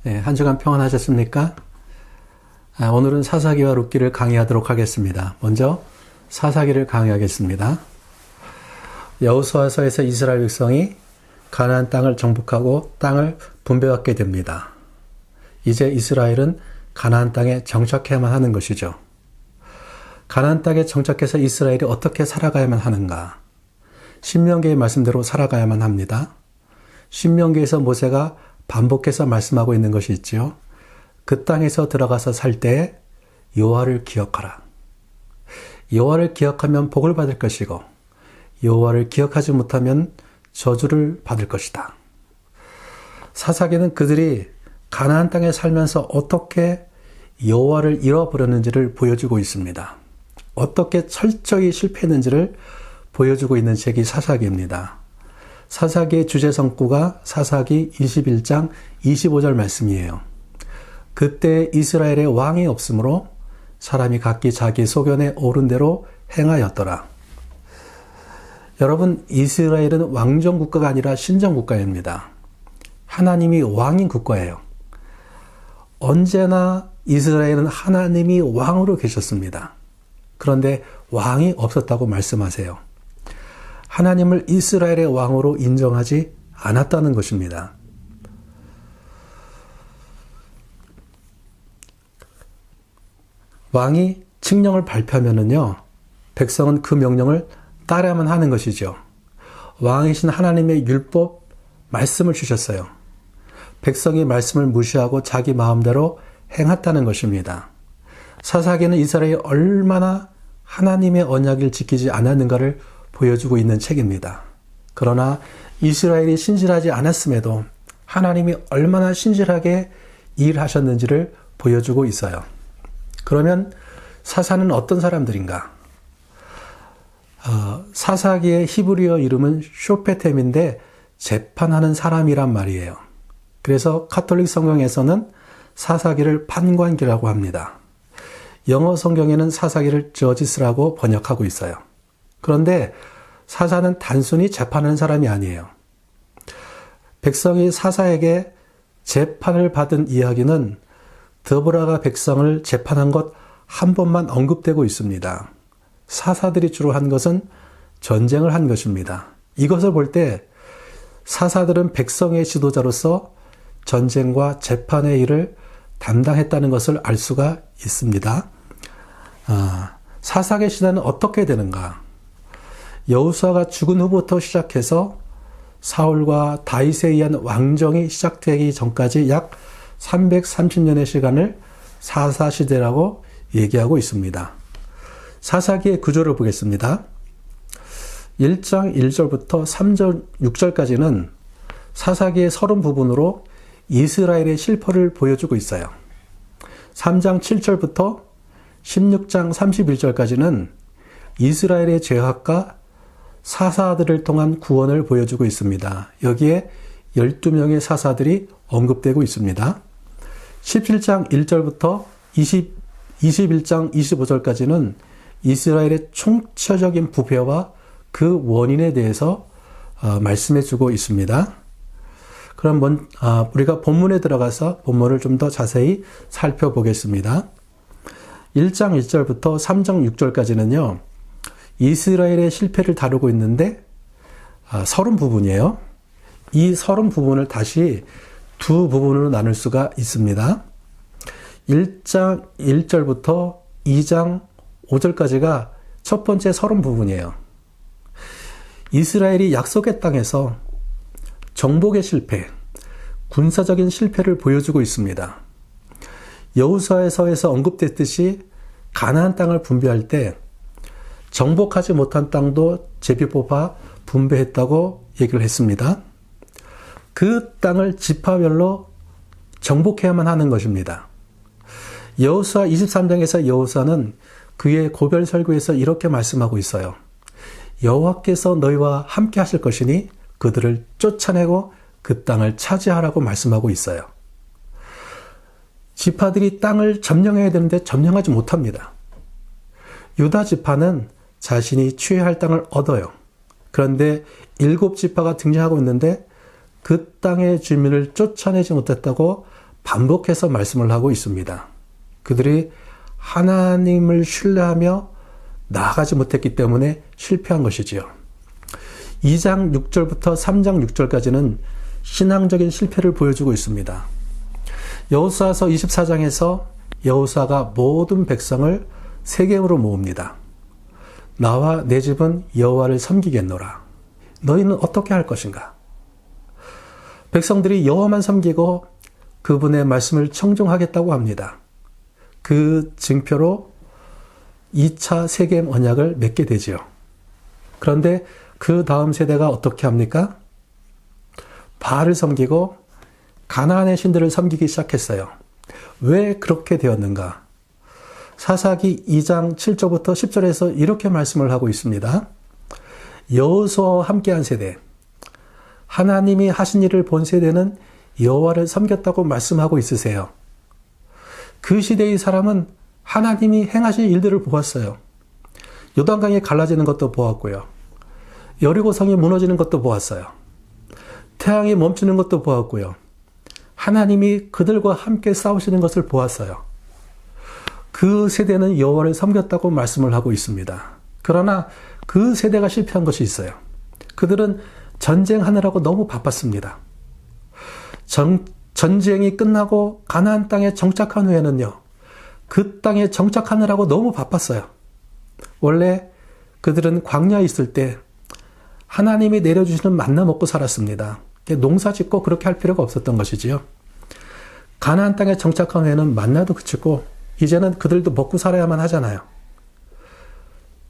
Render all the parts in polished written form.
네, 한 주간 평안하셨습니까? 오늘은 사사기와 룻기를 강의하도록 하겠습니다. 먼저 사사기를 강의하겠습니다. 여호수아서에서 이스라엘 백성이 가나안 땅을 정복하고 땅을 분배받게 됩니다. 이제 이스라엘은 가나안 땅에 정착해야만 하는 것이죠. 가나안 땅에 정착해서 이스라엘이 어떻게 살아가야만 하는가? 신명기의 말씀대로 살아가야만 합니다. 신명기에서 모세가 반복해서 말씀하고 있는 것이 있지요. 그 땅에서 들어가서 살 때 여호와를 기억하라. 여호와를 기억하면 복을 받을 것이고 여호와를 기억하지 못하면 저주를 받을 것이다. 사사기는 그들이 가나안 땅에 살면서 어떻게 여호와를 잃어버렸는지를 보여주고 있습니다. 어떻게 철저히 실패했는지를 보여주고 있는 책이 사사기입니다. 사사기의 주제 성구가 사사기 21장 25절 말씀이에요. 그때 이스라엘에 왕이 없으므로 사람이 각기 자기 소견에 오른 대로 행하였더라. 여러분, 이스라엘은 왕정 국가가 아니라 신정 국가입니다. 하나님이 왕인 국가예요. 언제나 이스라엘은 하나님이 왕으로 계셨습니다. 그런데 왕이 없었다고 말씀하세요. 하나님을 이스라엘의 왕으로 인정하지 않았다는 것입니다. 왕이 칙령을 발표하면은요, 백성은 그 명령을 따라야만 하는 것이죠. 왕이신 하나님의 율법 말씀을 주셨어요. 백성이 말씀을 무시하고 자기 마음대로 행했다는 것입니다. 사사기는 이스라엘이 얼마나 하나님의 언약을 지키지 않았는가를 보여주고 있는 책입니다. 그러나 이스라엘이 신실하지 않았음에도 하나님이 얼마나 신실하게 일하셨는지를 보여주고 있어요. 그러면 사사는 어떤 사람들인가? 사사기의 히브리어 이름은 쇼페템인데 재판하는 사람이란 말이에요. 그래서 카톨릭 성경에서는 사사기를 판관기라고 합니다. 영어 성경에는 사사기를 저지스라고 번역하고 있어요. 그런데 사사는 단순히 재판하는 사람이 아니에요. 백성이 사사에게 재판을 받은 이야기는 드보라가 백성을 재판한 것 한 번만 언급되고 있습니다. 사사들이 주로 한 것은 전쟁을 한 것입니다. 이것을 볼 때 사사들은 백성의 지도자로서 전쟁과 재판의 일을 담당했다는 것을 알 수가 있습니다. 사사의 시대는 어떻게 되는가? 여호수아가 죽은 후부터 시작해서 사울과 다윗에 의한 왕정이 시작되기 전까지 약 330년의 시간을 사사시대라고 얘기하고 있습니다. 사사기의 구조를 보겠습니다. 1장 1절부터 3절 6절까지는 사사기의 서론 부분으로 이스라엘의 실패를 보여주고 있어요. 3장 7절부터 16장 31절까지는 이스라엘의 죄악과 사사들을 통한 구원을 보여주고 있습니다. 여기에 12명의 사사들이 언급되고 있습니다. 17장 1절부터 21장 25절까지는 이스라엘의 총체적인 부패와 그 원인에 대해서 말씀해 주고 있습니다. 그럼 우리가 본문에 들어가서 본문을 좀 더 자세히 살펴보겠습니다. 1장 1절부터 3장 6절까지는요. 이스라엘의 실패를 다루고 있는데 서론 부분이에요. 이 서론 부분을 다시 두 부분으로 나눌 수가 있습니다. 1장 1절부터 2장 5절까지가 첫 번째 서론 부분이에요. 이스라엘이 약속의 땅에서 정복의 실패, 군사적인 실패를 보여주고 있습니다. 여호수아서에서 언급됐듯이 가나안 땅을 분배할 때 정복하지 못한 땅도 제비 뽑아 분배했다고 얘기를 했습니다. 그 땅을 지파별로 정복해야만 하는 것입니다. 여호수아 23장에서 여호수아는 그의 고별 설교에서 이렇게 말씀하고 있어요. 여호와께서 너희와 함께 하실 것이니 그들을 쫓아내고 그 땅을 차지하라고 말씀하고 있어요. 지파들이 땅을 점령해야 되는데 점령하지 못합니다. 유다 지파는 자신이 취해야 할 땅을 얻어요. 그런데 7지파가 등장하고 있는데 그 땅의 주민을 쫓아내지 못했다고 반복해서 말씀을 하고 있습니다. 그들이 하나님을 신뢰하며 나아가지 못했기 때문에 실패한 것이지요. 2장 6절부터 3장 6절까지는 신앙적인 실패를 보여주고 있습니다. 여호수아서 24장에서 여호수아가 모든 백성을 세겜으로 모읍니다. 나와 내 집은 여호와를 섬기겠노라. 너희는 어떻게 할 것인가? 백성들이 여호와만 섬기고 그분의 말씀을 청종하겠다고 합니다. 그 증표로 2차 세겜 언약을 맺게 되지요. 그런데 그 다음 세대가 어떻게 합니까? 바알을 섬기고 가나안의 신들을 섬기기 시작했어요. 왜 그렇게 되었는가? 사사기 2장 7절부터 10절에서 이렇게 말씀을 하고 있습니다. 여호수아와 함께한 세대, 하나님이 하신 일을 본 세대는 여호와를 섬겼다고 말씀하고 있으세요. 그 시대의 사람은 하나님이 행하신 일들을 보았어요. 요단강이 갈라지는 것도 보았고요. 여리고성이 무너지는 것도 보았어요. 태양이 멈추는 것도 보았고요. 하나님이 그들과 함께 싸우시는 것을 보았어요. 그 세대는 여호와를 섬겼다고 말씀을 하고 있습니다. 그러나 그 세대가 실패한 것이 있어요. 그들은 전쟁하느라고 너무 바빴습니다. 전쟁이 끝나고 가나안 땅에 정착한 후에는요, 그 땅에 정착하느라고 너무 바빴어요. 원래 그들은 광야에 있을 때 하나님이 내려주시는 만나 먹고 살았습니다. 농사 짓고 그렇게 할 필요가 없었던 것이지요. 가나안 땅에 정착한 후에는 만나도 그치고 이제는 그들도 먹고 살아야만 하잖아요.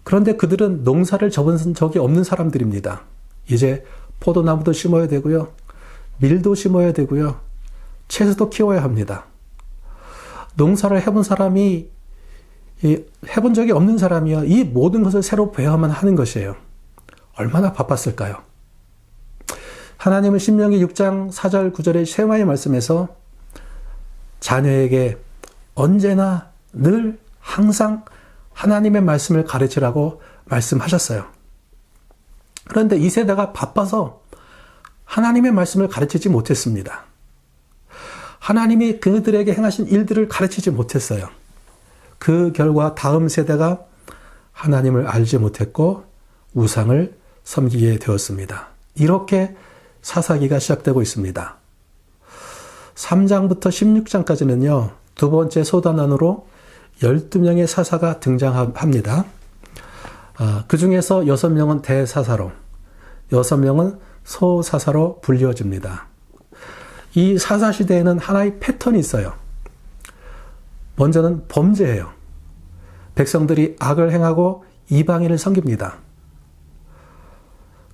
그런데 그들은 농사를 접은 적이 없는 사람들입니다. 이제 포도나무도 심어야 되고요. 밀도 심어야 되고요. 채소도 키워야 합니다. 농사를 해본 사람이, 해본 적이 없는 사람이야 이 모든 것을 새로 배워야만 하는 것이에요. 얼마나 바빴을까요? 하나님은 신명기 6장 4절 9절의 쉐마의 말씀에서 자녀에게 언제나 늘 항상 하나님의 말씀을 가르치라고 말씀하셨어요. 그런데 이 세대가 바빠서 하나님의 말씀을 가르치지 못했습니다. 하나님이 그들에게 행하신 일들을 가르치지 못했어요. 그 결과 다음 세대가 하나님을 알지 못했고 우상을 섬기게 되었습니다. 이렇게 사사기가 시작되고 있습니다. 3장부터 16장까지는요. 두 번째 소단원으로 12명의 사사가 등장합니다. 그 중에서 6명은 대사사로, 6명은 소사사로 불리워집니다. 이 사사시대에는 하나의 패턴이 있어요. 먼저는 범죄예요. 백성들이 악을 행하고 이방인을 섬깁니다.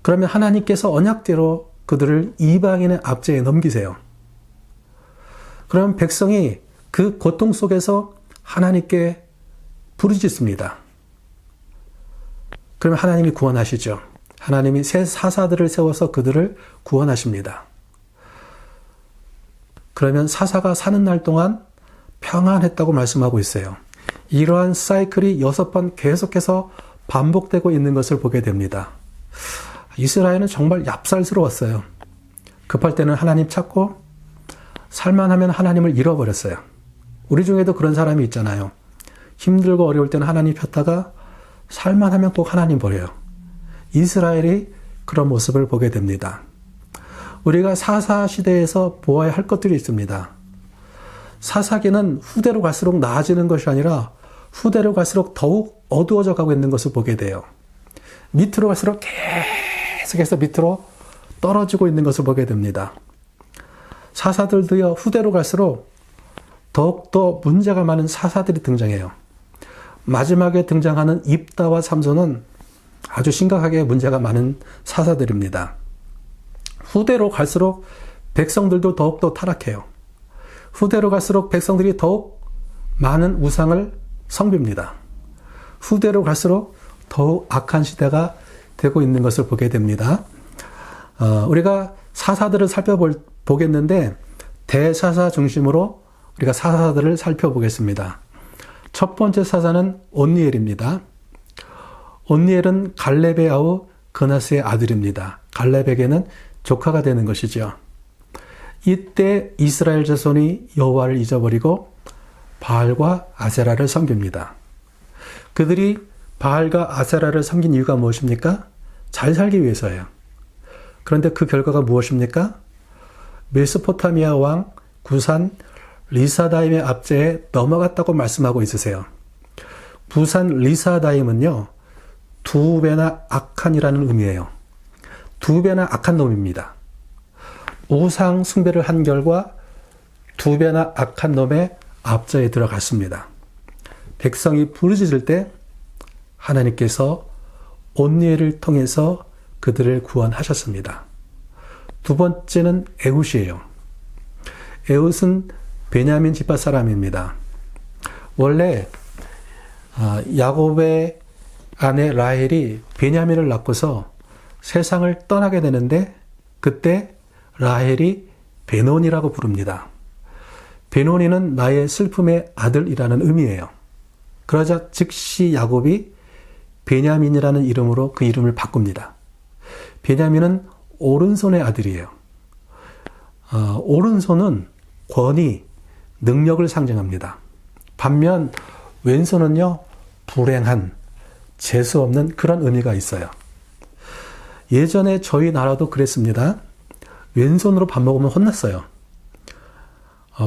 그러면 하나님께서 언약대로 그들을 이방인의 압제에 넘기세요. 그럼 백성이 그 고통 속에서 하나님께 부르짖습니다. 그러면 하나님이 구원하시죠. 하나님이 새 사사들을 세워서 그들을 구원하십니다. 그러면 사사가 사는 날 동안 평안했다고 말씀하고 있어요. 이러한 사이클이 6번 계속해서 반복되고 있는 것을 보게 됩니다. 이스라엘은 정말 얍살스러웠어요. 급할 때는 하나님 찾고 살만하면 하나님을 잃어버렸어요. 우리 중에도 그런 사람이 있잖아요. 힘들고 어려울 때는 하나님 폈다가 살만하면 꼭 하나님 버려요. 이스라엘이 그런 모습을 보게 됩니다. 우리가 사사시대에서 보아야 할 것들이 있습니다. 사사기는 후대로 갈수록 나아지는 것이 아니라 후대로 갈수록 더욱 어두워져 가고 있는 것을 보게 돼요. 밑으로 갈수록 계속해서 밑으로 떨어지고 있는 것을 보게 됩니다. 사사들도요, 후대로 갈수록 더욱더 문제가 많은 사사들이 등장해요. 마지막에 등장하는 입다와 삼손은 아주 심각하게 문제가 많은 사사들입니다. 후대로 갈수록 백성들도 더욱더 타락해요. 후대로 갈수록 백성들이 더욱 많은 우상을 섬깁니다. 후대로 갈수록 더욱 악한 시대가 되고 있는 것을 보게 됩니다. 우리가 사사들을 살펴보겠는데 대사사 중심으로 우리가 사사들을 살펴보겠습니다. 첫 번째 사사는 온니엘입니다. 온니엘은 갈렙의 아우 그나스의 아들입니다. 갈렙에게는 조카가 되는 것이죠. 이때 이스라엘 자손이 여호와를 잊어버리고 바알과 아세라를 섬깁니다. 그들이 바알과 아세라를 섬긴 이유가 무엇입니까? 잘 살기 위해서예요. 그런데 그 결과가 무엇입니까? 메소포타미아 왕 구산 리사다임의 압제에 넘어갔다고 말씀하고 있으세요. 부산 리사다임은요, 두 배나 악한이라는 의미예요. 두 배나 악한 놈입니다. 우상 숭배를 한 결과 두 배나 악한 놈의 압제에 들어갔습니다. 백성이 부르짖을 때 하나님께서 온니엘을 통해서 그들을 구원하셨습니다. 두 번째는 에훗이에요. 에훗은 베냐민 지파 사람입니다. 원래 야곱의 아내 라헬이 베냐민을 낳고서 세상을 떠나게 되는데 그때 라헬이 베노니라고 부릅니다. 베노니는 나의 슬픔의 아들이라는 의미예요. 그러자 즉시 야곱이 베냐민이라는 이름으로 그 이름을 바꿉니다. 베냐민은 오른손의 아들이에요. 오른손은 권위, 능력을 상징합니다. 반면 왼손은요, 불행한, 재수 없는 그런 의미가 있어요. 예전에 저희 나라도 그랬습니다. 왼손으로 밥 먹으면 혼났어요.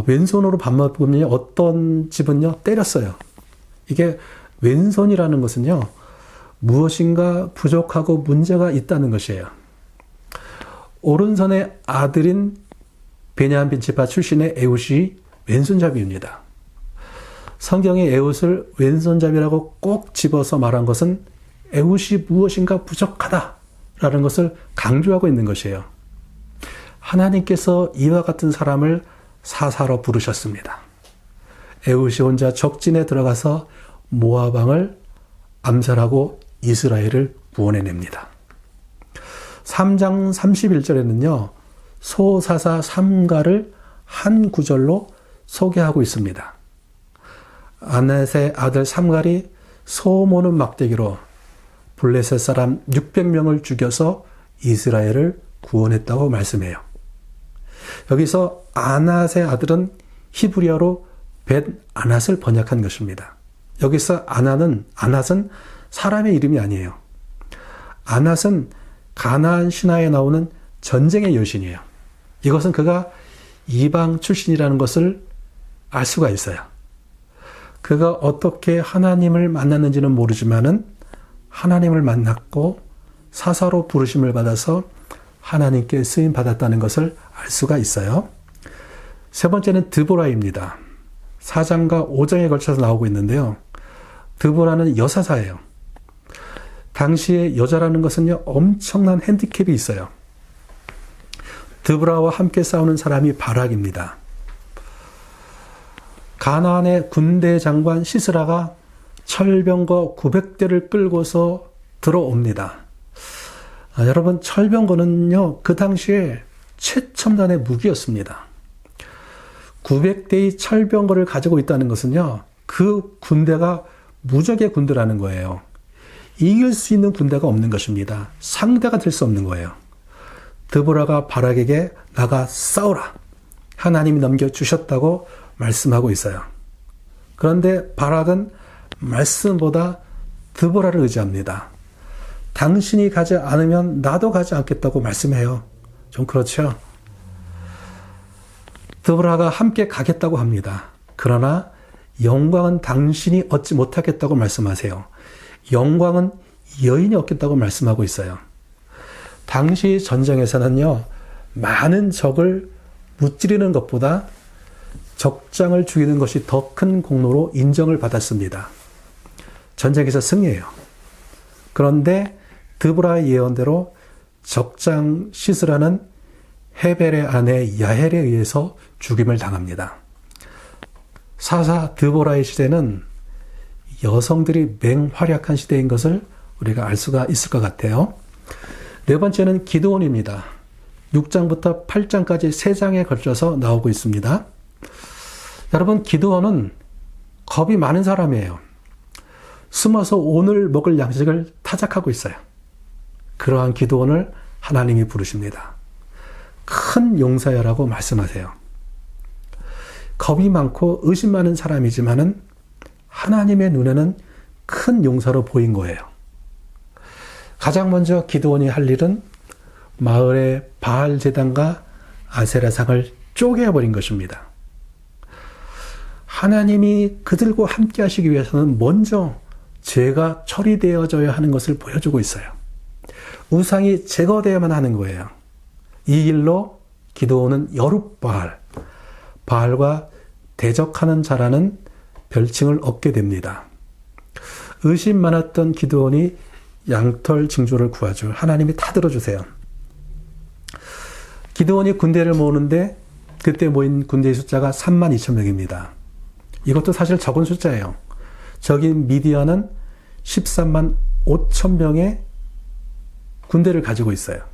왼손으로 밥 먹으면 어떤 집은요, 때렸어요. 이게 왼손이라는 것은요, 무엇인가 부족하고 문제가 있다는 것이에요. 오른손의 아들인 베냐민 지파 출신의 에훗이 왼손잡이입니다. 성경에 에훗을 왼손잡이라고 꼭 집어서 말한 것은 에훗이 무엇인가 부족하다라는 것을 강조하고 있는 것이에요. 하나님께서 이와 같은 사람을 사사로 부르셨습니다. 에훗이 혼자 적진에 들어가서 모압 왕을 암살하고 이스라엘을 구원해냅니다. 3장 31절에는요. 소사사 삼가를 한 구절로 소개하고 있습니다. 아넷의 아들 삼갈이 소 모는 막대기로 블레셋 사람 600명을 죽여서 이스라엘을 구원했다고 말씀해요. 여기서 아낫의 아들은 히브리어로 벳 아낫을 번역한 것입니다. 여기서 아낫은 사람의 이름이 아니에요. 아낫은 가나안 신화에 나오는 전쟁의 여신이에요. 이것은 그가 이방 출신이라는 것을 알 수가 있어요. 그가 어떻게 하나님을 만났는지는 모르지만은 하나님을 만났고 사사로 부르심을 받아서 하나님께 쓰임 받았다는 것을 알 수가 있어요. 세 번째는 드보라입니다. 4장과 5장에 걸쳐서 나오고 있는데요. 드보라는 여사사예요. 당시에 여자라는 것은요, 엄청난 핸디캡이 있어요. 드보라와 함께 싸우는 사람이 바락입니다. 가나안의 군대 장관 시스라가 철병거 900대를 끌고서 들어옵니다. 여러분, 철병거는요, 그 당시에 최첨단의 무기였습니다. 900대의 철병거를 가지고 있다는 것은요, 그 군대가 무적의 군대라는 거예요. 이길 수 있는 군대가 없는 것입니다. 상대가 될 수 없는 거예요. 드보라가 바락에게 나가 싸우라. 하나님이 넘겨주셨다고 말씀하고 있어요. 그런데 바락은 말씀보다 드보라를 의지합니다. 당신이 가지 않으면 나도 가지 않겠다고 말씀해요. 좀 그렇죠? 드보라가 함께 가겠다고 합니다. 그러나 영광은 당신이 얻지 못하겠다고 말씀하세요. 영광은 여인이 얻겠다고 말씀하고 있어요. 당시 전쟁에서는요, 많은 적을 무찌르는 것보다 적장을 죽이는 것이 더 큰 공로로 인정을 받았습니다. 전쟁에서 승리해요. 그런데 드보라의 예언대로 적장 시스라는 헤벨의 아내 야헬에 의해서 죽임을 당합니다. 사사 드보라의 시대는 여성들이 맹활약한 시대인 것을 우리가 알 수가 있을 것 같아요. 네 번째는 기드온입니다. 6장부터 8장까지 3장에 걸쳐서 나오고 있습니다. 여러분, 기드온은 겁이 많은 사람이에요. 숨어서 오늘 먹을 양식을 타작하고 있어요. 그러한 기드온을 하나님이 부르십니다. 큰 용사여라고 말씀하세요. 겁이 많고 의심 많은 사람이지만은 하나님의 눈에는 큰 용사로 보인 거예요. 가장 먼저 기드온이 할 일은 마을의 바알 제단과 아세라상을 쪼개버린 것입니다. 하나님이 그들과 함께 하시기 위해서는 먼저 죄가 처리되어져야 하는 것을 보여주고 있어요. 우상이 제거되어야만 하는 거예요. 이 일로 기드온은 여룻바알, 바알과 대적하는 자라는 별칭을 얻게 됩니다. 의심 많았던 기드온이 양털 징조를 구하죠. 하나님이 다 들어주세요. 기드온이 군대를 모으는데 그때 모인 군대의 숫자가 32,000명입니다. 이것도 사실 적은 숫자예요. 적인 미디안은 13만 5천 명의 군대를 가지고 있어요.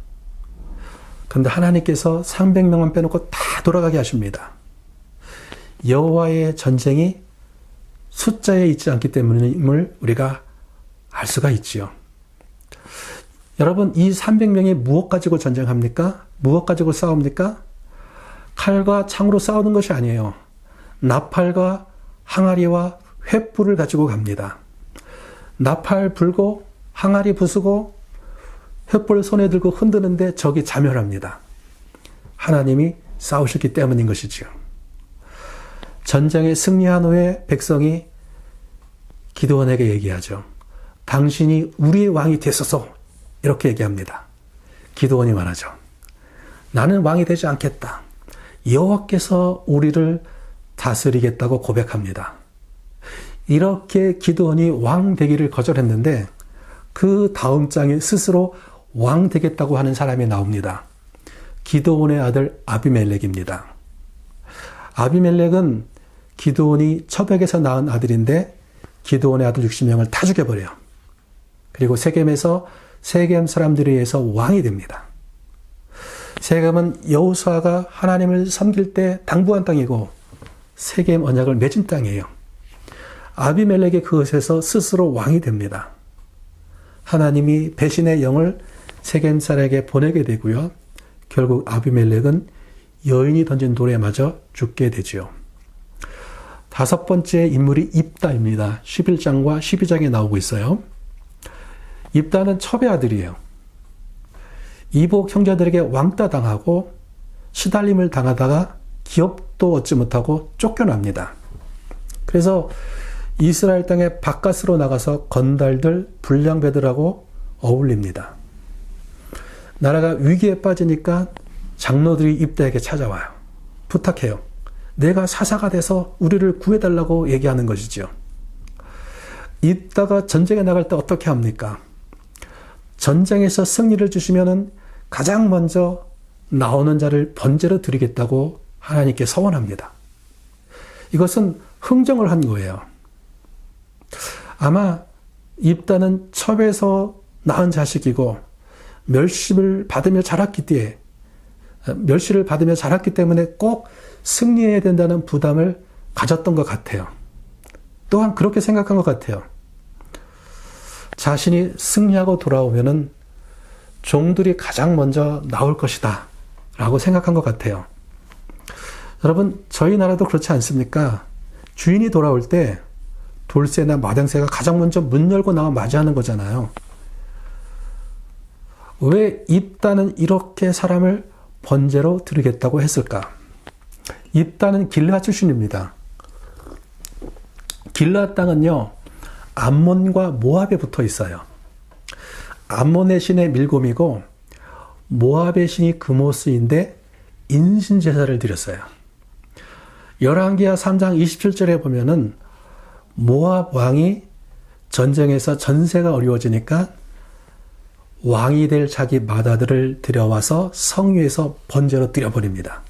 그런데 하나님께서 300명만 빼놓고 다 돌아가게 하십니다. 여호와의 전쟁이 숫자에 있지 않기 때문임을 우리가 알 수가 있지요. 여러분, 이 300명이 무엇 가지고 전쟁합니까? 무엇 가지고 싸웁니까? 칼과 창으로 싸우는 것이 아니에요. 나팔과 항아리와 횃불을 가지고 갑니다. 나팔 불고 항아리 부수고 횃불 손에 들고 흔드는데 적이 자멸합니다. 하나님이 싸우셨기 때문인 것이지요. 전쟁에 승리한 후에 백성이 기드온에게 얘기하죠. 당신이 우리의 왕이 되소서, 이렇게 얘기합니다. 기드온이 말하죠. 나는 왕이 되지 않겠다. 여호와께서 우리를 다스리겠다고 고백합니다. 이렇게 기드온이 왕 되기를 거절했는데 그 다음 장에 스스로 왕 되겠다고 하는 사람이 나옵니다. 기드온의 아들 아비멜렉입니다. 아비멜렉은 기드온이 처백에서 낳은 아들인데 기드온의 아들 60명을 다 죽여버려요. 그리고 세겜에서 세겜 사람들에 의해서 왕이 됩니다. 세겜은 여호수아가 하나님을 섬길 때 당부한 땅이고 세겜 언약을 맺은 땅이에요. 아비멜렉이 그것에서 스스로 왕이 됩니다. 하나님이 배신의 영을 세겜 사람에게 보내게 되고요. 결국 아비멜렉은 여인이 던진 돌에 맞아 죽게 되지요. 다섯 번째 인물이 입다입니다. 11장과 12장에 나오고 있어요. 입다는 첩의 아들이에요. 이복 형제들에게 왕따 당하고 시달림을 당하다가 기업도 얻지 못하고 쫓겨납니다. 그래서 이스라엘 땅의 바깥으로 나가서 건달들, 불량배들하고 어울립니다. 나라가 위기에 빠지니까 장로들이 입다에게 찾아와요. 부탁해요. 내가 사사가 돼서 우리를 구해달라고 얘기하는 것이죠. 입다가 전쟁에 나갈 때 어떻게 합니까? 전쟁에서 승리를 주시면은 가장 먼저 나오는 자를 번제로 드리겠다고 하나님께 서원합니다. 이것은 흥정을 한 거예요. 아마 입다는 첩에서 낳은 자식이고 멸시를 받으며 자랐기 때문에 꼭 승리해야 된다는 부담을 가졌던 것 같아요. 또한 그렇게 생각한 것 같아요. 자신이 승리하고 돌아오면은 종들이 가장 먼저 나올 것이다 라고 생각한 것 같아요. 여러분, 저희 나라도 그렇지 않습니까? 주인이 돌아올 때 돌쇠나 마당새가 가장 먼저 문 열고 나와 맞이하는 거잖아요. 왜 입다는 이렇게 사람을 번제로 드리겠다고 했을까? 입다는 길르앗 출신입니다. 길르앗 땅은요, 암몬과 모압에 붙어 있어요. 암몬의 신의 밀곰이고 모압의 신이 그모스인데 인신제사를 드렸어요. 열왕기하 3장 27절에 보면은 모압 왕이 전쟁에서 전세가 어려워지니까 왕이 될 자기 맏아들을 들여와서 성위에서 번제로 드려버립니다.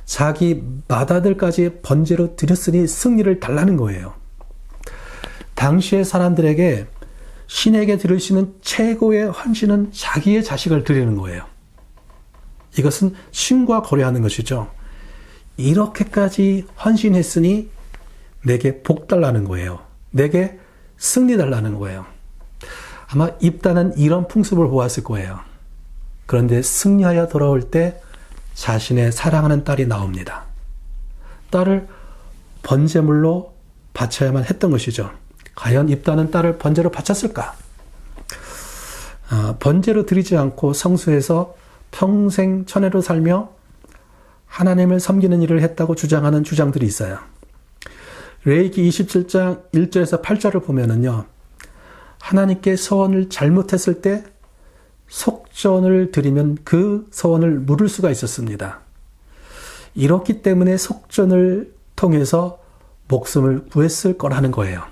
자기 맏아들까지 번제로 드렸으니 승리를 달라는 거예요. 당시의 사람들에게 신에게 드릴 수 있는 최고의 헌신은 자기의 자식을 드리는 거예요. 이것은 신과 거래하는 것이죠. 이렇게까지 헌신했으니 내게 복 달라는 거예요. 내게 승리 달라는 거예요. 아마 입다는 이런 풍습을 보았을 거예요. 그런데 승리하여 돌아올 때 자신의 사랑하는 딸이 나옵니다. 딸을 번제물로 바쳐야만 했던 것이죠. 과연 입다는 딸을 번제로 바쳤을까? 번제로 드리지 않고 성수에서 평생 천혜로 살며 하나님을 섬기는 일을 했다고 주장하는 주장들이 있어요. 레위기 27장 1절에서 8절을 보면은요, 하나님께 서원을 잘못했을 때 속전을 드리면 그 서원을 물을 수가 있었습니다. 이렇기 때문에 속전을 통해서 목숨을 구했을 거라는 거예요.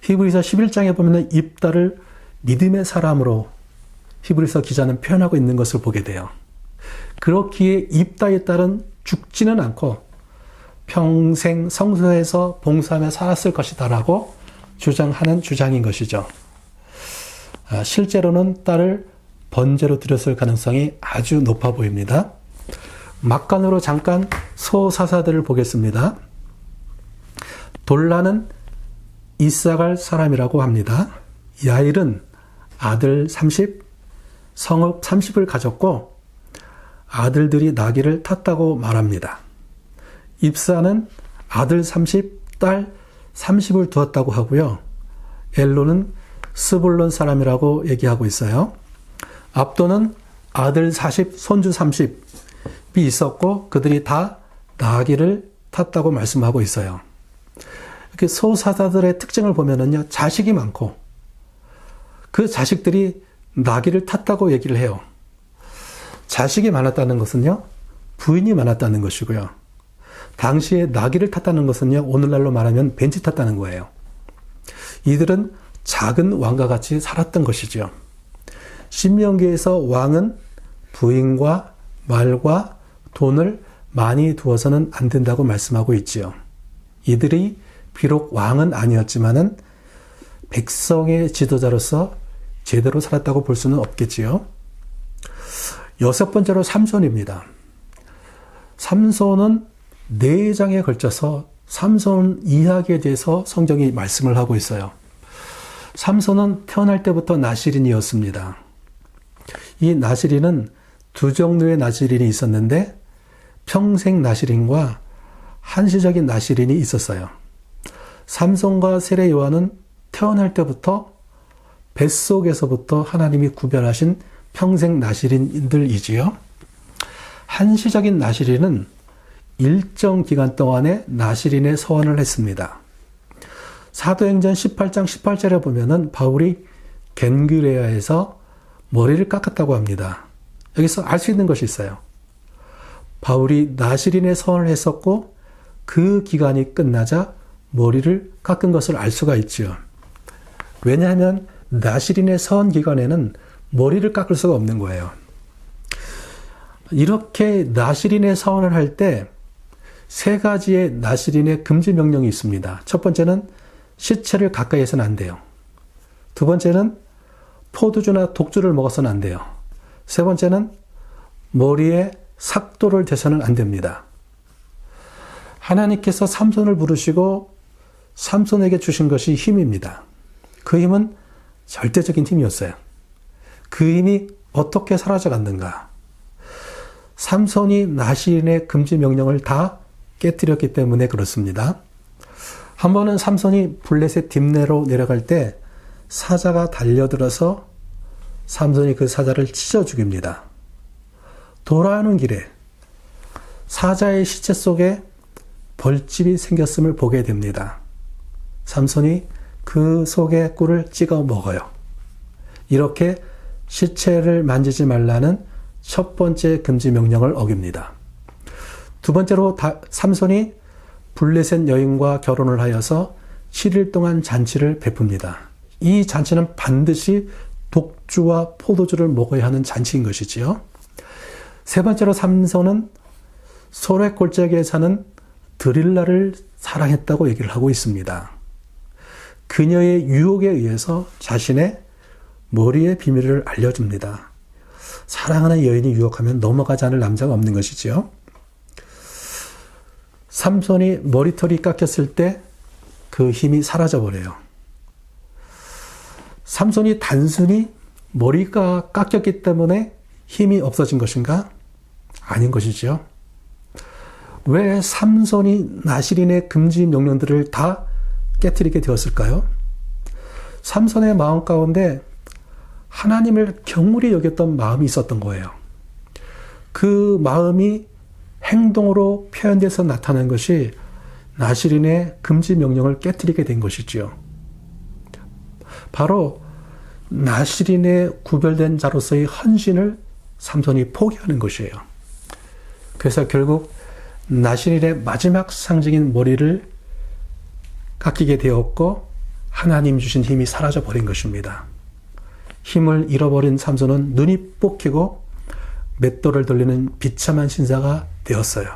히브리서 11장에 보면 입다를 믿음의 사람으로 히브리서 기자는 표현하고 있는 것을 보게 돼요. 그렇기에 입다의 딸은 죽지는 않고 평생 성소에서 봉사하며 살았을 것이다라고 주장하는 주장인 것이죠. 실제로는 딸을 번제로 드렸을 가능성이 아주 높아 보입니다. 막간으로 잠깐 소사사들을 보겠습니다. 돌라는 이사갈 사람이라고 합니다. 야일은 아들 30, 성읍 30을 가졌고 아들들이 나귀를 탔다고 말합니다. 입사는 아들 30, 딸 30을 두었다고 하고요. 엘로는 스불론 사람이라고 얘기하고 있어요. 압도는 아들 40, 손주 30이 있었고 그들이 다 나귀를 탔다고 말씀하고 있어요. 이렇게 소사사들의 특징을 보면은요, 자식이 많고 그 자식들이 나귀를 탔다고 얘기를 해요. 자식이 많았다는 것은요, 부인이 많았다는 것이고요. 당시에 나귀를 탔다는 것은요, 오늘날로 말하면 벤치 탔다는 거예요. 이들은 작은 왕과 같이 살았던 것이죠. 신명기에서 왕은 부인과 말과 돈을 많이 두어서는 안 된다고 말씀하고 있지요. 이들이 비록 왕은 아니었지만은 백성의 지도자로서 제대로 살았다고 볼 수는 없겠지요. 여섯 번째로 삼손입니다. 삼손은 4장에 걸쳐서 삼손 이야기에 대해서 성경이 말씀을 하고 있어요. 삼손은 태어날 때부터 나실인이었습니다. 이 나실인은 두 종류의 나실인이 있었는데 평생 나실인과 한시적인 나실인이 있었어요. 삼손과 세례 요한은 태어날 때부터 뱃속에서부터 하나님이 구별하신 평생 나실인들이지요. 한시적인 나실인은 일정 기간 동안에 나실인의 서원을 했습니다. 사도행전 18장 18절에 보면은 바울이 겐그레아에서 머리를 깎았다고 합니다. 여기서 알 수 있는 것이 있어요. 바울이 나실인의 서원을 했었고 그 기간이 끝나자 머리를 깎은 것을 알 수가 있지요. 왜냐하면 나실인의 서원 기간에는 머리를 깎을 수가 없는 거예요. 이렇게 나실인의 서원을 할 때 3가지의 나실인의 금지 명령이 있습니다. 첫 번째는 시체를 가까이 해서는 안 돼요. 두 번째는 포도주나 독주를 먹어서는 안 돼요. 세 번째는 머리에 삭도를 대서는 안 됩니다. 하나님께서 삼손을 부르시고 삼손에게 주신 것이 힘입니다. 그 힘은 절대적인 힘이었어요. 그 힘이 어떻게 사라져갔는가? 삼손이 나실인의 금지 명령을 다 깨뜨렸기 때문에 그렇습니다. 한 번은 삼손이 블레셋 딥내로 내려갈 때 사자가 달려들어서 삼손이 그 사자를 찢어 죽입니다. 돌아오는 길에 사자의 시체 속에 벌집이 생겼음을 보게 됩니다. 삼손이 그 속에 꿀을 찍어 먹어요. 이렇게 시체를 만지지 말라는 첫 번째 금지 명령을 어깁니다. 두 번째로 삼손이 블레셋 여인과 결혼을 하여서 7일 동안 잔치를 베풉니다. 이 잔치는 반드시 독주와 포도주를 먹어야 하는 잔치인 것이지요. 세 번째로 삼손은 소렉 골짜기에 사는 드릴라를 사랑했다고 얘기를 하고 있습니다. 그녀의 유혹에 의해서 자신의 머리의 비밀을 알려줍니다. 사랑하는 여인이 유혹하면 넘어가지 않을 남자가 없는 것이지요. 삼손이 머리털이 깎였을 때 그 힘이 사라져버려요. 삼손이 단순히 머리가 깎였기 때문에 힘이 없어진 것인가? 아닌 것이죠. 왜 삼손이 나실인의 금지 명령들을 다 깨뜨리게 되었을까요? 삼손의 마음 가운데 하나님을 경홀히 여겼던 마음이 있었던 거예요. 그 마음이 행동으로 표현돼서 나타난 것이 나실인의 금지 명령을 깨뜨리게 된 것이지요. 바로 나실인의 구별된 자로서의 헌신을 삼손이 포기하는 것이에요. 그래서 결국 나실인의 마지막 상징인 머리를 깎이게 되었고 하나님 주신 힘이 사라져 버린 것입니다. 힘을 잃어버린 삼손은 눈이 뽑히고 맷돌을 돌리는 비참한 신사가 되었어요.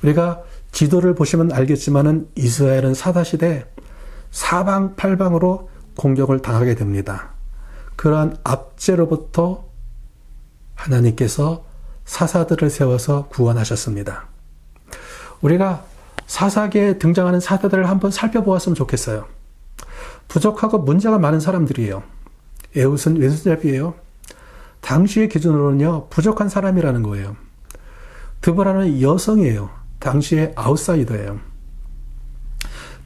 우리가 지도를 보시면 알겠지만은 이스라엘은 사사시대 사방팔방으로 공격을 당하게 됩니다. 그러한 압제로부터 하나님께서 사사들을 세워서 구원하셨습니다. 우리가 사사기에 등장하는 사사들을 한번 살펴보았으면 좋겠어요. 부족하고 문제가 많은 사람들이에요. 에훗은 왼손잡이에요. 당시의 기준으로는요, 부족한 사람이라는 거예요. 드보라는 여성이에요. 당시의 아웃사이더예요.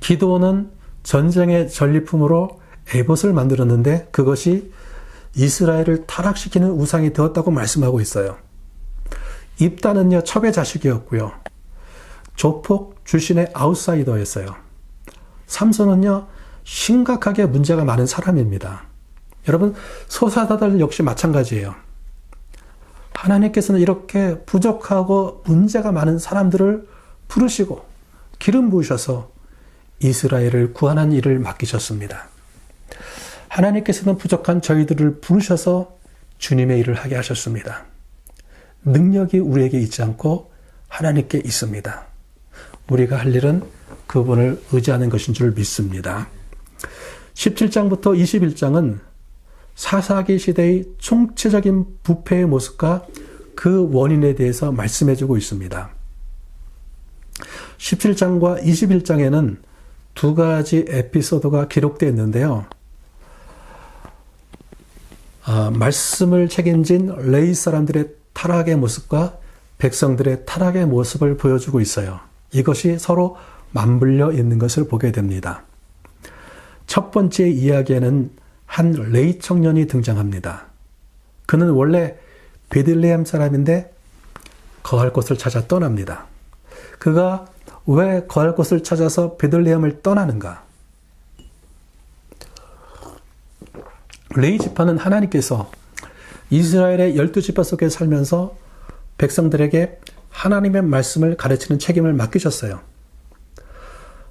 기드온은 전쟁의 전리품으로 에봇을 만들었는데 그것이 이스라엘을 타락시키는 우상이 되었다고 말씀하고 있어요. 입다는요, 첩의 자식이었고요. 조폭 출신의 아웃사이더였어요. 삼손은요, 심각하게 문제가 많은 사람입니다. 여러분, 소사사들 역시 마찬가지예요. 하나님께서는 이렇게 부족하고 문제가 많은 사람들을 부르시고 기름 부으셔서 이스라엘을 구하는 일을 맡기셨습니다. 하나님께서는 부족한 저희들을 부르셔서 주님의 일을 하게 하셨습니다. 능력이 우리에게 있지 않고 하나님께 있습니다. 우리가 할 일은 그분을 의지하는 것인 줄 믿습니다. 17장부터 21장은 사사기 시대의 총체적인 부패의 모습과 그 원인에 대해서 말씀해주고 있습니다. 17장과 21장에는 두 가지 에피소드가 기록되어 있는데요. 말씀을 책임진 레위 사람들의 타락의 모습과 백성들의 타락의 모습을 보여주고 있어요. 이것이 서로 맞물려 있는 것을 보게 됩니다. 첫 번째 이야기에는 한 레위 청년이 등장합니다. 그는 원래 베들레헴 사람인데 거할 곳을 찾아 떠납니다. 그가 왜 거할 곳을 찾아서 베들레헴을 떠나는가? 레위 지파는 하나님께서 이스라엘의 12지파 속에 살면서 백성들에게 하나님의 말씀을 가르치는 책임을 맡기셨어요.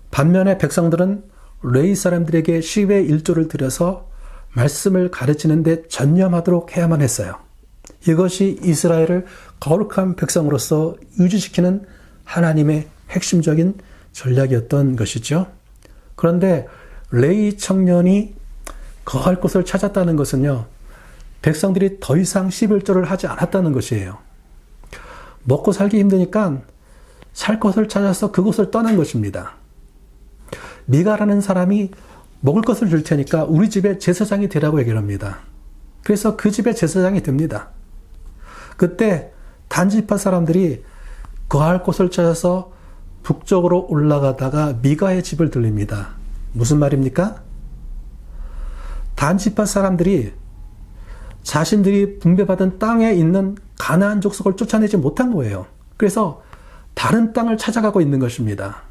반면에 백성들은 레위 사람들에게 10의 1조를 들여서 말씀을 가르치는 데 전념하도록 해야만 했어요. 이것이 이스라엘을 거룩한 백성으로서 유지시키는 하나님의 핵심적인 전략이었던 것이죠. 그런데 레위 청년이 거할 곳을 찾았다는 것은요, 백성들이 더 이상 11조를 하지 않았다는 것이에요. 먹고 살기 힘드니까 살 것을 찾아서 그곳을 떠난 것입니다. 미가라는 사람이 먹을 것을 줄 테니까 우리 집에 제사장이 되라고 얘기를 합니다. 그래서 그 집에 제사장이 됩니다. 그때 단지파 사람들이 거할 곳을 찾아서 북쪽으로 올라가다가 미가의 집을 들립니다. 무슨 말입니까? 단지파 사람들이 자신들이 분배받은 땅에 있는 가나안 족속을 쫓아내지 못한 거예요. 그래서 다른 땅을 찾아가고 있는 것입니다.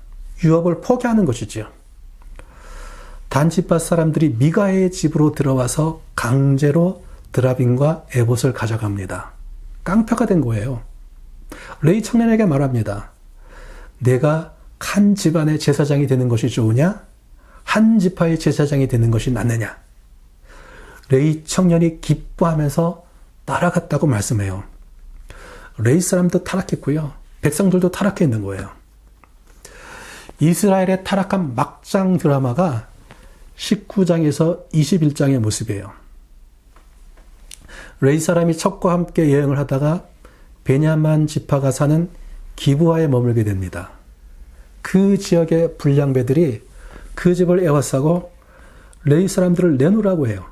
유업을 포기하는 것이죠. 단지파 사람들이 미가의 집으로 들어와서 강제로 드라빈과 에봇을 가져갑니다. 깡패가 된 거예요. 레위 청년에게 말합니다. 내가 한 집안의 제사장이 되는 것이 좋으냐? 한 지파의 제사장이 되는 것이 낫느냐? 레위 청년이 기뻐하면서 따라갔다고 말씀해요. 레위 사람도 타락했고요. 백성들도 타락해 있는 거예요. 이스라엘의 타락한 막장 드라마가 19장에서 21장의 모습이에요. 레위 사람이 첩과 함께 여행을 하다가 베냐민 지파가 사는 기브아에 머물게 됩니다. 그 지역의 불량배들이 그 집을 에워싸고 레위 사람들을 내놓으라고 해요.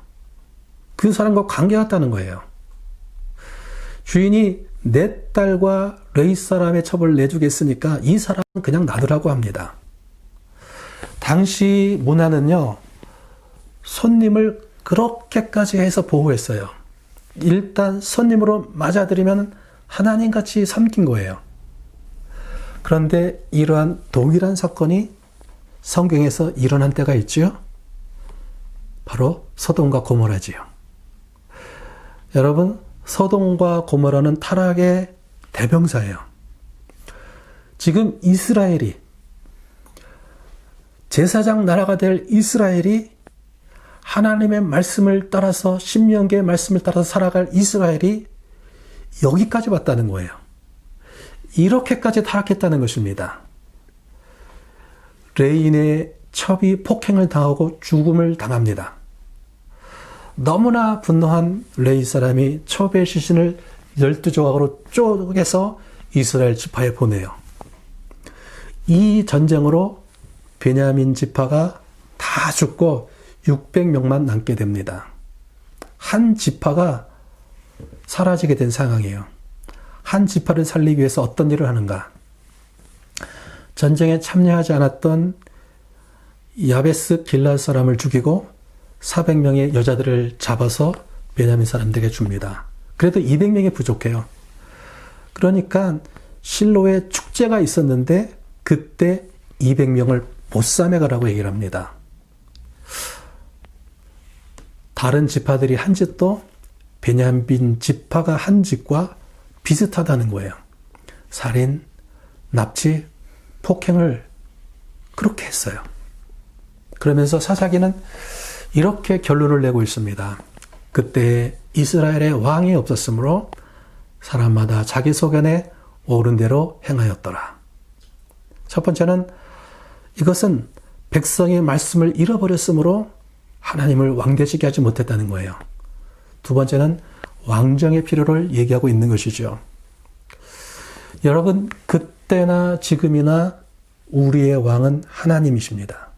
그 사람과 관계가 있다는 거예요. 주인이 내 딸과 레위 사람의 첩을 내주겠으니까 이 사람은 그냥 놔두라고 합니다. 당시 문화는요, 손님을 그렇게까지 해서 보호했어요. 일단 손님으로 맞아들이면 하나님같이 섬긴 거예요. 그런데 이러한 동일한 사건이 성경에서 일어난 때가 있지요. 바로 소돔과 고모라지요. 여러분, 소돔과 고모라는 타락의 대명사예요. 지금 이스라엘이, 제사장 나라가 될 이스라엘이, 하나님의 말씀을 따라서, 신명기의 말씀을 따라서 살아갈 이스라엘이 여기까지 왔다는 거예요. 이렇게까지 타락했다는 것입니다. 레인의 첩이 폭행을 당하고 죽음을 당합니다. 너무나 분노한 레위 사람이 첩의 시신을 12조각으로 쪼개서 이스라엘 지파에 보내요. 이 전쟁으로 베냐민 지파가 다 죽고 600명만 남게 됩니다. 한 지파가 사라지게 된 상황이에요. 한 지파를 살리기 위해서 어떤 일을 하는가? 전쟁에 참여하지 않았던 야베스 길앗 사람을 죽이고 400명의 여자들을 잡아서 베냐민 사람들에게 줍니다. 그래도 200명이 부족해요. 그러니까 실로에 축제가 있었는데 그때 200명을 보쌈해 가라고 얘기를 합니다. 다른 지파들이 한 짓도 베냐민 지파가 한 짓과 비슷하다는 거예요. 살인, 납치, 폭행을 그렇게 했어요. 그러면서 사사기는 이렇게 결론을 내고 있습니다. 그때 이스라엘의 왕이 없었으므로 사람마다 자기 소견에 옳은 대로 행하였더라. 첫 번째는 이것은 백성의 말씀을 잃어버렸으므로 하나님을 왕되시게 하지 못했다는 거예요. 두 번째는 왕정의 필요를 얘기하고 있는 것이죠. 여러분, 그때나 지금이나 우리의 왕은 하나님이십니다.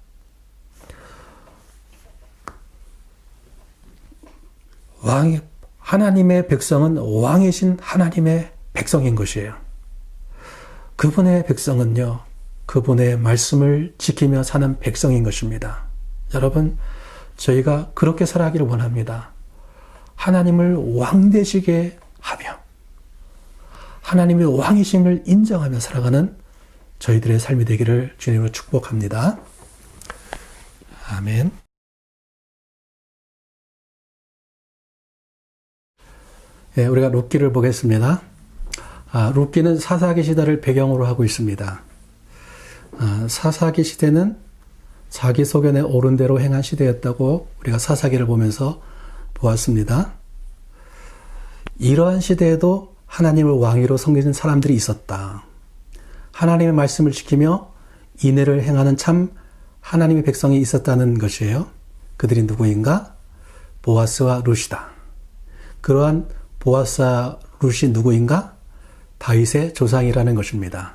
하나님의 백성은 왕이신 하나님의 백성인 것이에요. 그분의 백성은요, 그분의 말씀을 지키며 사는 백성인 것입니다. 여러분, 저희가 그렇게 살아가기를 원합니다. 하나님을 왕 되시게 하며 하나님의 왕이심을 인정하며 살아가는 저희들의 삶이 되기를 주님으로 축복합니다. 아멘. 예, 우리가 룻기를 보겠습니다. 룻기는 사사기 시대를 배경으로 하고 있습니다. 사사기 시대는 자기 소견에 옳은 대로 행한 시대였다고 우리가 사사기를 보면서 보았습니다. 이러한 시대에도 하나님을 왕위로 섬기는 사람들이 있었다. 하나님의 말씀을 지키며 인애를 행하는 참 하나님의 백성이 있었다는 것이에요. 그들이 누구인가? 보아스와 룻이다. 그러한 보아스와 룻이 누구인가? 다윗의 조상이라는 것입니다.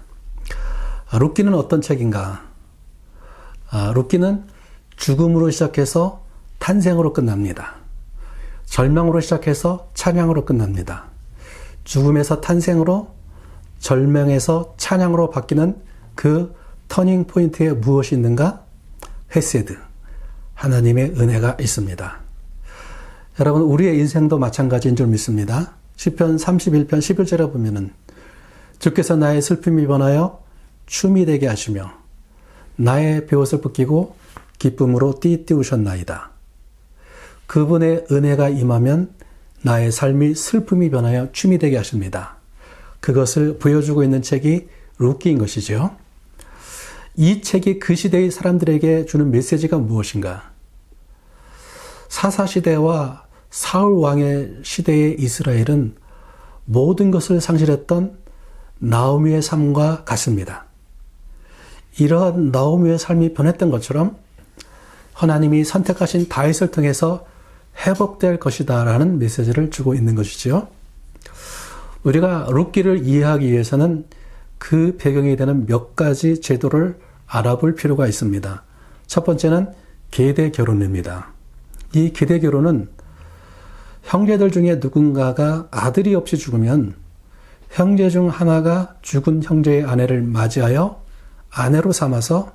룻기는 어떤 책인가? 룻기는 죽음으로 시작해서 탄생으로 끝납니다. 절망으로 시작해서 찬양으로 끝납니다. 죽음에서 탄생으로, 절망에서 찬양으로 바뀌는 그 터닝 포인트에 무엇이 있는가? 헤세드, 하나님의 은혜가 있습니다. 여러분, 우리의 인생도 마찬가지인 줄 믿습니다. 시편 31편 11절에 보면은 주께서 나의 슬픔이 번하여 춤이 되게 하시며 나의 베옷을 벗기고 기쁨으로 띠띠우셨나이다. 그분의 은혜가 임하면 나의 삶이 슬픔이 변하여 춤이 되게 하십니다. 그것을 보여주고 있는 책이 룻기인 것이죠. 이 책이 그 시대의 사람들에게 주는 메시지가 무엇인가? 사사시대와 사울 왕의 시대의 이스라엘은 모든 것을 상실했던 나오미의 삶과 같습니다. 이러한 나오미의 삶이 변했던 것처럼 하나님이 선택하신 다윗을 통해서 회복될 것이다 라는 메시지를 주고 있는 것이죠. 우리가 룻기를 이해하기 위해서는 그 배경이 되는 몇 가지 제도를 알아볼 필요가 있습니다. 첫 번째는 계대 결혼입니다. 이 계대 결혼은 형제들 중에 누군가가 아들이 없이 죽으면 형제 중 하나가 죽은 형제의 아내를 맞이하여 아내로 삼아서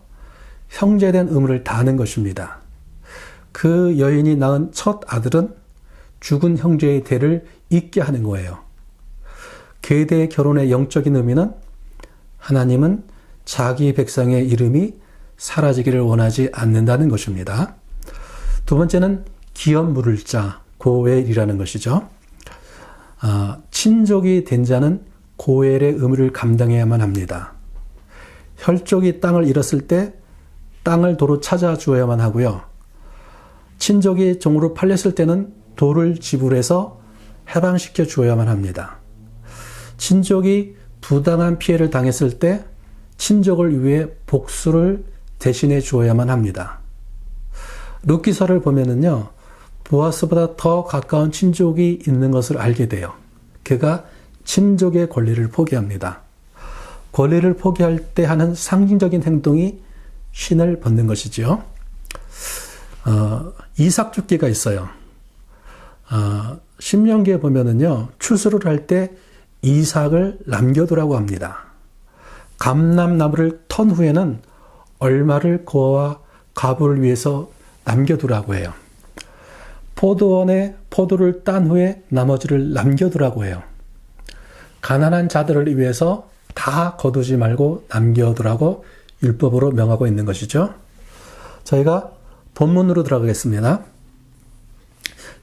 형제된 의무를 다하는 것입니다. 그 여인이 낳은 첫 아들은 죽은 형제의 대를 잇게 하는 거예요. 계대 결혼의 영적인 의미는 하나님은 자기 백성의 이름이 사라지기를 원하지 않는다는 것입니다. 두 번째는 기업 물을 자, 고엘이라는 것이죠. 친족이 된 자는 고엘의 의무를 감당해야만 합니다. 혈족이 땅을 잃었을 때 땅을 도로 찾아주어야만 하고요. 친족이 종으로 팔렸을 때는 도를 지불해서 해방시켜 주어야만 합니다. 친족이 부당한 피해를 당했을 때 친족을 위해 복수를 대신해 주어야만 합니다. 룻기서를 보면은요, 보아스보다 더 가까운 친족이 있는 것을 알게 돼요. 그가 친족의 권리를 포기합니다. 권리를 포기할 때 하는 상징적인 행동이 신을 벗는 것이죠. 이삭 죽기가 있어요. 신명기에 보면은요, 추수를 할 때 이삭을 남겨두라고 합니다. 감람나무를 턴 후에는 얼마를 그와 가부를 위해서 남겨두라고 해요. 포도원에 포도를 딴 후에 나머지를 남겨두라고 해요. 가난한 자들을 위해서 다 거두지 말고 남겨두라고 율법으로 명하고 있는 것이죠. 저희가 본문으로 들어가겠습니다.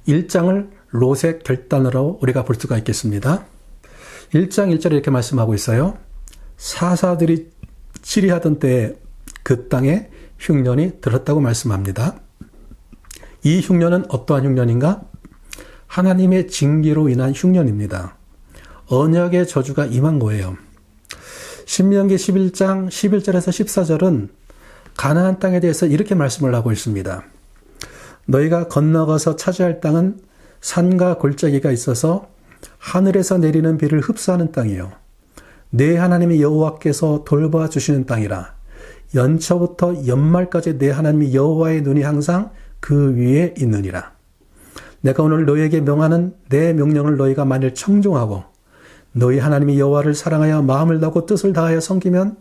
1장을 롯의 결단으로 우리가 볼 수가 있겠습니다. 1장 1절에 이렇게 말씀하고 있어요. 사사들이 치리하던 때에 그 땅에 흉년이 들었다고 말씀합니다. 이 흉년은 어떠한 흉년인가? 하나님의 징계로 인한 흉년입니다. 언약의 저주가 임한 거예요. 신명기 11장 11절에서 14절은 가나안 땅에 대해서 이렇게 말씀을 하고 있습니다. 너희가 건너가서 차지할 땅은 산과 골짜기가 있어서 하늘에서 내리는 비를 흡수하는 땅이요. 내 하나님의 여호와께서 돌봐주시는 땅이라. 연초부터 연말까지 내 하나님의 여호와의 눈이 항상 그 위에 있느니라. 내가 오늘 너희에게 명하는 내 명령을 너희가 만일 청종하고 너희 하나님의 여호와를 사랑하여 마음을 다하고 뜻을 다하여 섬기면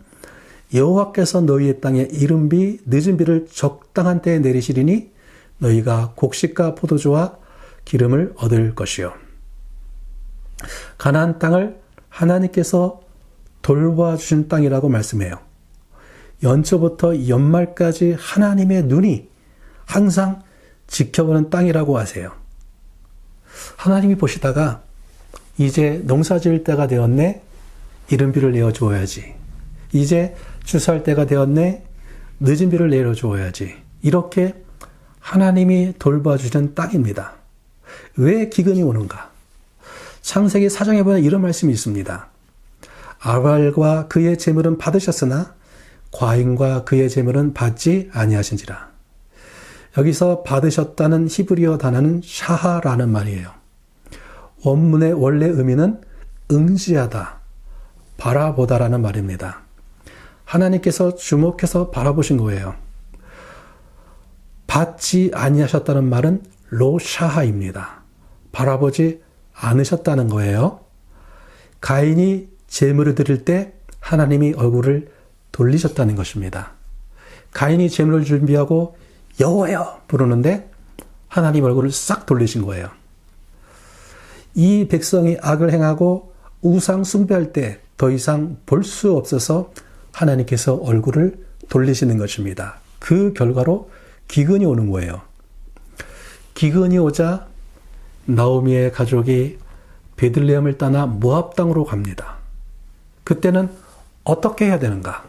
여호와께서 너희의 땅에 이른 비 늦은 비를 적당한 때에 내리시리니 너희가 곡식과 포도주와 기름을 얻을 것이요. 가나안 땅을 하나님께서 돌봐주신 땅이라고 말씀해요. 연초부터 연말까지 하나님의 눈이 항상 지켜보는 땅이라고 하세요. 하나님이 보시다가 이제 농사 지을 때가 되었네. 이른 비를 내어주어야지. 이제 추수할 때가 되었네. 늦은 비를 내려주어야지. 이렇게 하나님이 돌봐주시는 땅입니다. 왜 기근이 오는가? 창세기 4장에 보면 이런 말씀이 있습니다. 아발과 그의 재물은 받으셨으나 과인과 그의 재물은 받지 아니하신지라. 여기서 받으셨다는 히브리어 단어는 샤하라는 말이에요. 원문의 원래 의미는 응시하다, 바라보다라는 말입니다. 하나님께서 주목해서 바라보신 거예요. 받지 아니하셨다는 말은 로샤하입니다. 바라보지 않으셨다는 거예요. 가인이 제물을 드릴 때 하나님이 얼굴을 돌리셨다는 것입니다. 가인이 제물을 준비하고 여호와여 부르는데 하나님 얼굴을 싹 돌리신 거예요. 이 백성이 악을 행하고 우상 숭배할 때 더 이상 볼 수 없어서 하나님께서 얼굴을 돌리시는 것입니다. 그 결과로 기근이 오는 거예요. 기근이 오자 나오미의 가족이 베들레헴을 떠나 모압 땅으로 갑니다. 그때는 어떻게 해야 되는가?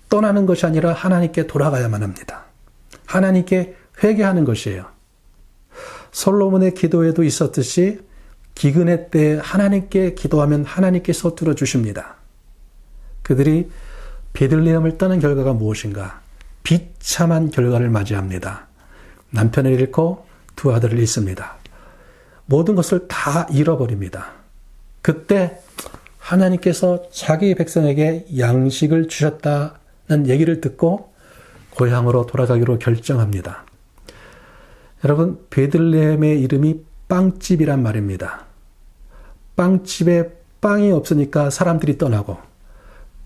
떠나는 것이 아니라 하나님께 돌아가야만 합니다. 하나님께 회개하는 것이에요. 솔로몬의 기도에도 있었듯이 기근의 때에 하나님께 기도하면 하나님께서 들어주십니다. 그들이 베들레헴을 떠난 결과가 무엇인가? 비참한 결과를 맞이합니다. 남편을 잃고 두 아들을 잃습니다. 모든 것을 다 잃어버립니다. 그때 하나님께서 자기 백성에게 양식을 주셨다는 얘기를 듣고 고향으로 돌아가기로 결정합니다. 여러분, 베들레헴의 이름이 빵집이란 말입니다. 빵집의 빵이 없으니까 사람들이 떠나고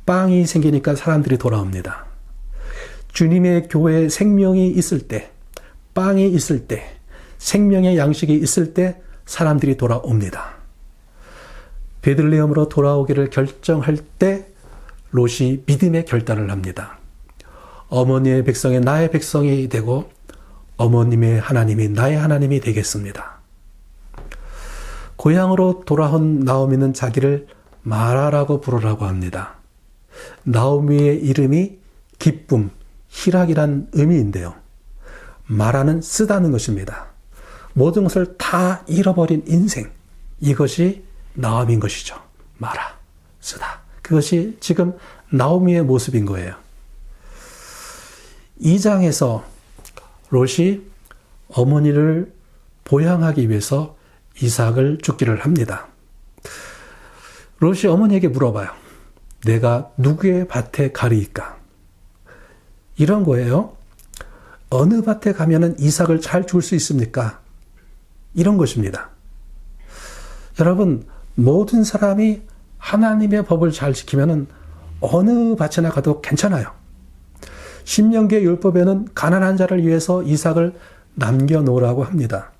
빵이 생기니까 사람들이 돌아옵니다. 주님의 교회에 생명이 있을 때, 빵이 있을 때, 생명의 양식이 있을 때 사람들이 돌아옵니다. 베들레헴으로 돌아오기를 결정할 때 롯이 믿음의 결단을 합니다. 어머니의 백성이 나의 백성이 되고 어머님의 하나님이 나의 하나님이 되겠습니다. 고향으로 돌아온 나오미는 자기를 마라라고 부르라고 합니다. 나오미의 이름이 기쁨, 희락이란 의미인데요. 마라는 쓰다는 것입니다. 모든 것을 다 잃어버린 인생, 이것이 나오미인 것이죠. 마라, 쓰다. 그것이 지금 나오미의 모습인 거예요. 2장에서 롯이 어머니를 보양하기 위해서 이삭을 죽기를 합니다. 롯이 어머니에게 물어봐요. 내가 누구의 밭에 가리이까? 이런 거예요. 어느 밭에 가면은 이삭을 잘 줄 수 있습니까? 이런 것입니다. 여러분, 모든 사람이 하나님의 법을 잘 지키면은 어느 밭이나 가도 괜찮아요. 신명기의 율법에는 가난한 자를 위해서 이삭을 남겨놓으라고 합니다.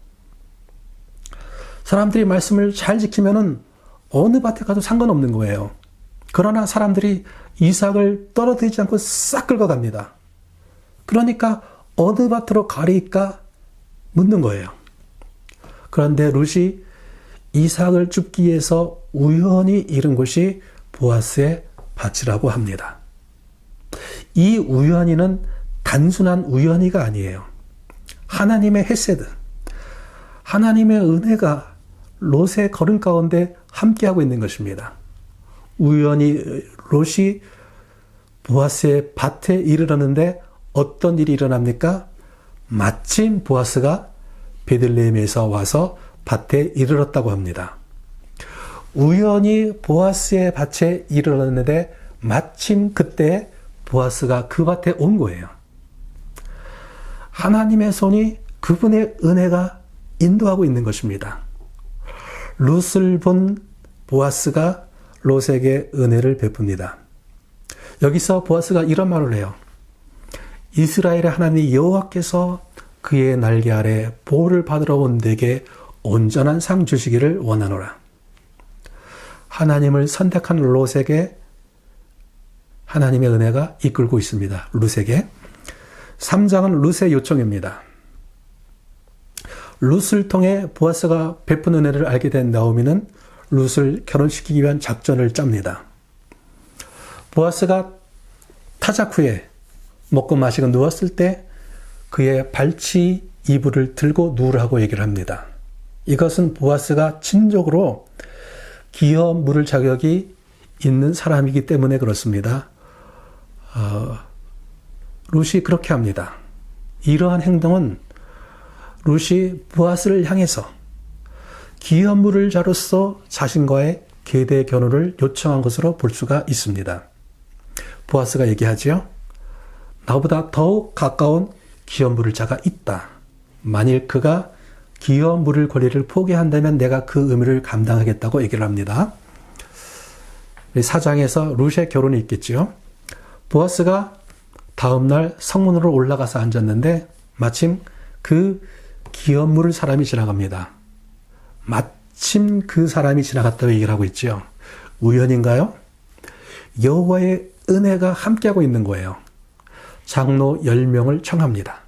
사람들이 말씀을 잘 지키면은 어느 밭에 가도 상관없는 거예요. 그러나 사람들이 이삭을 떨어뜨리지 않고 싹 긁어갑니다. 그러니까 어느 밭으로 가리까 묻는 거예요. 그런데 롯이 이삭을 줍기 위해서 우연히 잃은 곳이 보아스의 밭이라고 합니다. 이 우연히는 단순한 우연히가 아니에요. 하나님의 헤세드, 하나님의 은혜가 롯의 걸음 가운데 함께하고 있는 것입니다. 우연히 롯이 보아스의 밭에 이르렀는데 어떤 일이 일어납니까? 마침 보아스가 베들레헴에서 와서 밭에 이르렀다고 합니다. 우연히 보아스의 밭에 이르렀는데 마침 그때 보아스가 그 밭에 온 거예요. 하나님의 손이 그분의 은혜가 인도하고 있는 것입니다. 롯을 본 보아스가 롯에게 은혜를 베풉니다. 여기서 보아스가 이런 말을 해요. 이스라엘의 하나님 여호와께서 그의 날개 아래 보호를 받으러 온 내게 온전한 상 주시기를 원하노라. 하나님을 선택한 롯에게 하나님의 은혜가 이끌고 있습니다. 롯에게. 3장은 롯의 요청입니다. 롯을 통해 보아스가 베푼 은혜를 알게 된 나오미는 롯을 결혼시키기 위한 작전을 짭니다. 보아스가 타작 후에 먹고 마시고 누웠을 때 그의 발치 이불을 들고 누우라고 얘기를 합니다. 이것은 보아스가 친족으로 기어 물을 자격이 있는 사람이기 때문에 그렇습니다. 롯이 그렇게 합니다. 이러한 행동은 롯이 보아스를 향해서 기어 물을 자로서 자신과의 계대 결혼을 요청한 것으로 볼 수가 있습니다. 보아스가 얘기하지요. 나보다 더욱 가까운 기업 물을 자가 있다. 만일 그가 기업 물을 권리를 포기한다면 내가 그 의무를 감당하겠다고 얘기를 합니다. 4장에서 롯의 결혼이 있겠지요. 보아스가 다음날 성문으로 올라가서 앉았는데 마침 그 기업 물을 사람이 지나갑니다. 마침 그 사람이 지나갔다고 얘기를 하고 있죠. 우연인가요? 여호와의 은혜가 함께하고 있는 거예요. 장로 10명을 청합니다.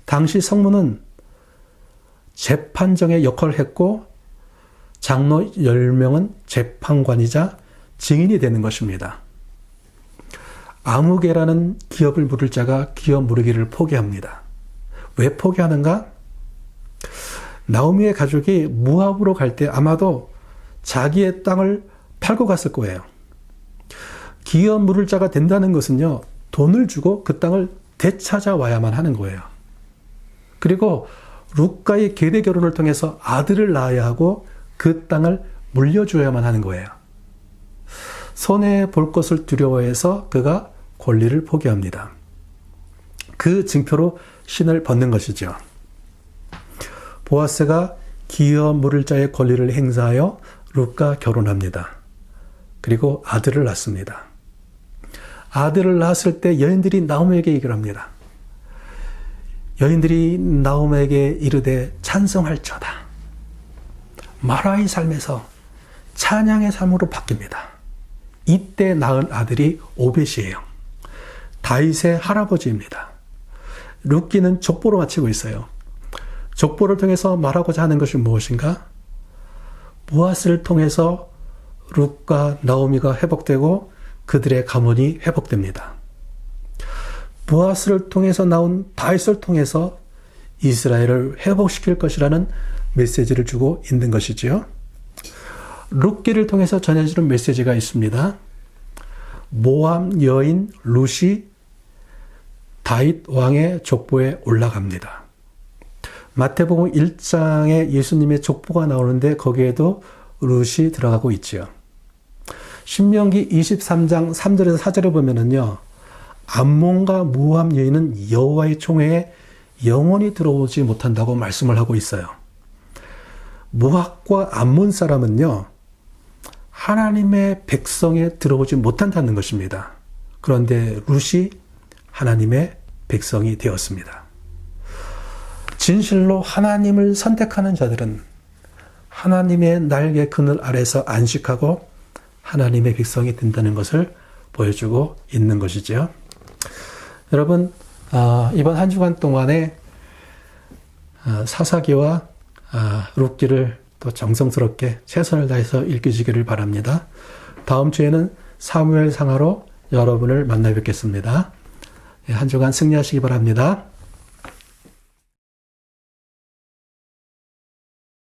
당시 성문은 재판정의 역할을 했고 장로 10명은 재판관이자 증인이 되는 것입니다. 아무개라는 기업을 물을 자가 기업 물으기를 포기합니다. 왜 포기하는가? 나오미의 가족이 모압으로 갈 때 아마도 자기의 땅을 팔고 갔을 거예요. 기업 물을 자가 된다는 것은요, 돈을 주고 그 땅을 되찾아와야만 하는 거예요. 그리고 룻과의 계대 결혼을 통해서 아들을 낳아야 하고 그 땅을 물려줘야만 하는 거예요. 손해 볼 것을 두려워해서 그가 권리를 포기합니다. 그 증표로 신을 벗는 것이죠. 보아스가 기업 물을 자의 권리를 행사하여 룻과 결혼합니다. 그리고 아들을 낳습니다. 아들을 낳았을 때 여인들이 나오미에게 얘기를 합니다. 여인들이 나오미에게 이르되 찬송할지어다. 마라의 삶에서 찬양의 삶으로 바뀝니다. 이때 낳은 아들이 오벳이에요. 다윗의 할아버지입니다. 룻기는 족보를 마치고 있어요. 족보를 통해서 말하고자 하는 것이 무엇인가? 보아스를 통해서 룻과 나오미가 회복되고 그들의 가문이 회복됩니다. 보아스를 통해서 나온 다윗을 통해서 이스라엘을 회복시킬 것이라는 메시지를 주고 있는 것이지요. 룻기를 통해서 전해지는 메시지가 있습니다. 모압 여인 룻이 다윗 왕의 족보에 올라갑니다. 마태복음 1장에 예수님의 족보가 나오는데 거기에도 룻이 들어가고 있지요. 신명기 23장 3절에서 4절을 보면은요, 암몬과 모압 여인은 여호와의 총회에 영원히 들어오지 못한다고 말씀을 하고 있어요. 모압과 암몬 사람은요, 하나님의 백성에 들어오지 못한다는 것입니다. 그런데 룻이 하나님의 백성이 되었습니다. 진실로 하나님을 선택하는 자들은 하나님의 날개 그늘 아래서 안식하고 하나님의 백성이 된다는 것을 보여주고 있는 것이죠. 여러분, 이번 한 주간 동안에 사사기와 룻기를 또 정성스럽게 최선을 다해서 읽으시기를 바랍니다. 다음 주에는 사무엘 상하로 여러분을 만나 뵙겠습니다. 한 주간 승리하시기 바랍니다.